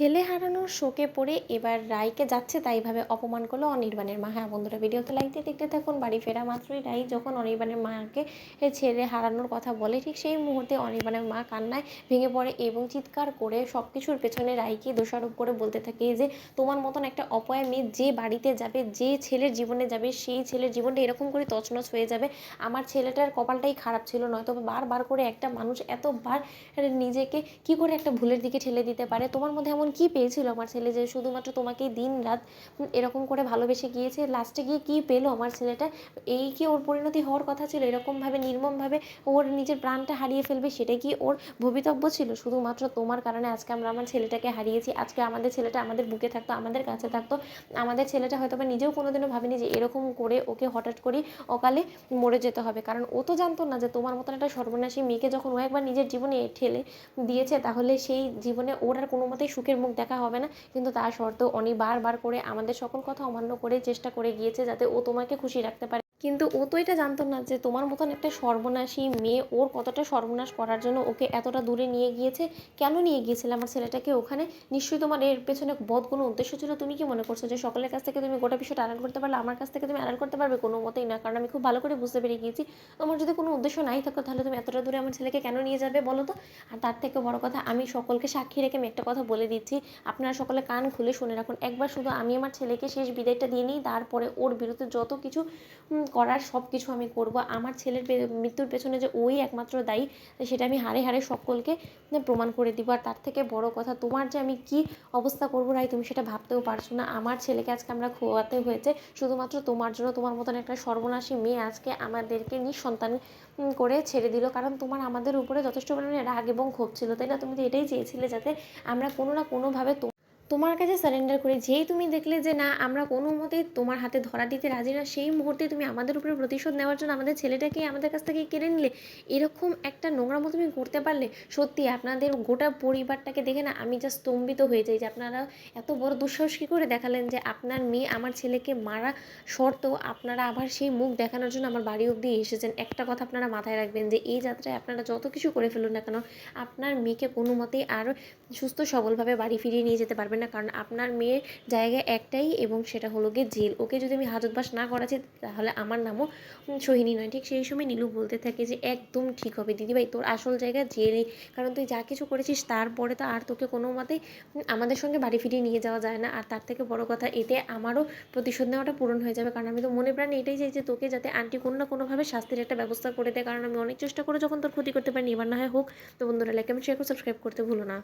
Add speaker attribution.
Speaker 1: ছেলে হারানোর শোকে পড়ে এবার রাইকে যাচ্ছে তাইভাবে অপমান করলো অনির্বাণের মা। হ্যাঁ বন্ধুরা, ভিডিওতে লাইক দিয়ে দেখতে থাকুন। বাড়ি ফেরা মাত্রই রাই যখন অনির্বাণের মাকে ছেলে হারানোর কথা বলে, ঠিক সেই মুহূর্তে অনির্বাণের মা কান্নায় ভেঙে পড়ে এবং চিৎকার করে সব কিছুর পেছনে রাইকে দোষারোপ করে বলতে থাকে যে তোমার মতন একটা অপয়া মেয়ে যে বাড়িতে যাবে, যে ছেলের জীবনে যাবে, সেই ছেলের জীবনটা এরকম করে তছনছ হয়ে যাবে। আমার ছেলেটার কপালটাই খারাপ ছিল, নয়তো বারবার করে একটা মানুষ এতবার নিজেকে কি করে একটা ভুলের দিকে ঠেলে দিতে পারে। তোমার মধ্যে এমন কি পেয়েছিল আমার ছেলে যে শুধুমাত্র তোমাকেই দিন রাত এরকম করে ভালোবেসে গিয়েছে? লাস্টে গিয়ে কি পেলো আমার ছেলেটা? এই কি ওর পরিণতি হওয়ার কথা ছিল? এরকমভাবে নির্মমভাবে ওর নিজের প্রাণটা হারিয়ে ফেলবে, সেটাই কি ওর ভবিতব্য ছিল? শুধুমাত্র তোমার কারণে আজকে আমরা আমার ছেলেটাকে হারিয়েছি। আজকে আমাদের ছেলেটা আমাদের বুকে থাকতো, আমাদের কাছে থাকতো, আমাদের ছেলেটা হয়তো বা নিজেও কোনোদিনও ভাবেনি যে এরকম করে ওকে হঠাৎ করেই অকালে মরে যেতে হবে। কারণ ও তো জানতো না যে তোমার মতন একটা সর্বনাশী মেয়েকে যখন ও একবার নিজের জীবনে ঠেলে দিয়েছে, তাহলে সেই জীবনে ওর আর কোনো মতেই সুখের মুখ দেখা হবে না। কিন্তু তা সত্ত্বেও অনি বারবার করে আমাদের সকল কথা অমান্য করে চেষ্টা করে গিয়েছে যাতে ও তোমাকে খুশি রাখতে পারে। কিন্তু ও তো এটা জানতো না যে তোমার মতন একটা সর্বনাশী মেয়ে ওর কতটা সর্বনাশ করার জন্য ওকে এতটা দূরে নিয়ে গিয়েছে। কেন নিয়ে গিয়েছিল আমার ছেলেটাকে ওখানে? নিশ্চয়ই তোমার এর পেছনে বদ কোনো উদ্দেশ্য ছিল। তুমি কি মনে করছো যে সকলের কাছ থেকে তুমি গোটা বিষয়টা আড়াল করতে পারলে, আমার কাছ থেকে তুমি আড়াল করতে পারবে? কোনো মতেই না। কারণ আমি খুব ভালো করে বুঝতে পেরে গিয়েছি তোমার যদি কোনো উদ্দেশ্য নাই থাকতো তাহলে তুমি এতটা দূরে আমার ছেলেকে কেন নিয়ে যাবে বলো তো? আর তার থেকে বড় কথা, আমি সকলকে সাক্ষী রেখে আমি একটা কথা বলে দিচ্ছি, আপনারা সকলে কান খুলে শুনে রাখুন। একবার শুধু আমি আমার ছেলেকে শেষ বিদায়টা দিয়ে নিই, তারপরে ওর বিরুদ্ধে যত কিছু করার সব কিছু আমি করব। আমার ছেলের মৃত্যুর পেছনে যে ওই একমাত্র দায়ী, সেটা আমি হাড়ে হাড়ে সকলকে প্রমাণ করে দিব। আর তার থেকে বড় কথা, তোমার যে আমি কি অবস্থা করবো রাই, তুমি সেটা ভাবতেও পারছো না। আমার ছেলেকে আজকে আমরা খোয়াতে হয়েছে শুধুমাত্র তোমার জন্য। তোমার মতন একটা সর্বনাশী মেয়ে আজকে আমাদেরকে নিঃসন্তান করে ছেড়ে দিল। কারণ তোমার আমাদের উপরে যথেষ্ট পরিমাণে রাগ এবং ক্ষোভ ছিল, তাই না? তুমি তো এটাই চেয়েছিলে যাতে আমরা কোনো না কোনোভাবে তোমার কাছে সারেন্ডার করি। যেই তুমি দেখলে যে না, আমরা কোনো মতেই তোমার হাতে ধরা দিতে রাজি না, সেই মুহূর্তে তুমি আমাদের উপরে প্রতিশোধ নেওয়ার জন্য আমাদের ছেলেটাকে আমাদের কাছ থেকে কেড়ে নিলে। এরকম একটা নোংরামো তুমি করতে পারলে? সত্যি আপনাদের গোটা পরিবারটাকে দেখে না আমি জাস্ট স্তম্ভিত হয়ে যাই যে আপনারা এত বড় দুঃসাহস কী করে দেখালেন যে আপনার মেয়ে আমার ছেলেকে মারা সত্ত্বেও আপনারা আবার সেই মুখ দেখানোর জন্য আমার বাড়ি অবধি এসেছেন। একটা কথা আপনারা মাথায় রাখবেন যে এই যাত্রায় আপনারা যত কিছু করে ফেলুন না কেন, আপনার মেয়েকে কোনো মতেই আর সুস্থ সবলভাবে বাড়ি ফিরিয়ে নিয়ে যেতে পারবেন না। কারণ আপনার মেয়ের জায়গা একটাই, এবং সেটা হলো গিয়ে জেল। ওকে যদি আমি হাজতবাস না করাচ্ছি তাহলে আমার নামও সোহিনী নয়। ঠিক সেই সময় নীলু বলতে থাকে যে একদম ঠিক হবে দিদিভাই, তোর আসল জায়গা জেলই। কারণ তুই যা কিছু করেছিস তারপরে তো আর তোকে কোনো মতেই আমাদের সঙ্গে বাড়ি ফিরিয়ে নিয়ে যাওয়া যায় না। আর তার থেকে বড় কথা, এতে আমারও প্রতিশোধ নেওয়াটা পূরণ হয়ে যাবে। কারণ আমি তো মনে প্রাণে এটাই চাই যে তোকে যাতে আন্টি কোনো না কোনোভাবে শাস্তির একটা ব্যবস্থা করে দেয়। কারণ আমি অনেক চেষ্টা করে যখন তোর ক্ষতি করতে পারিনি, এবার না হয় হোক। তো বন্ধুরা, লাইক কমেন্ট শেয়ার করে সাবস্ক্রাইব করতে ভুলো না।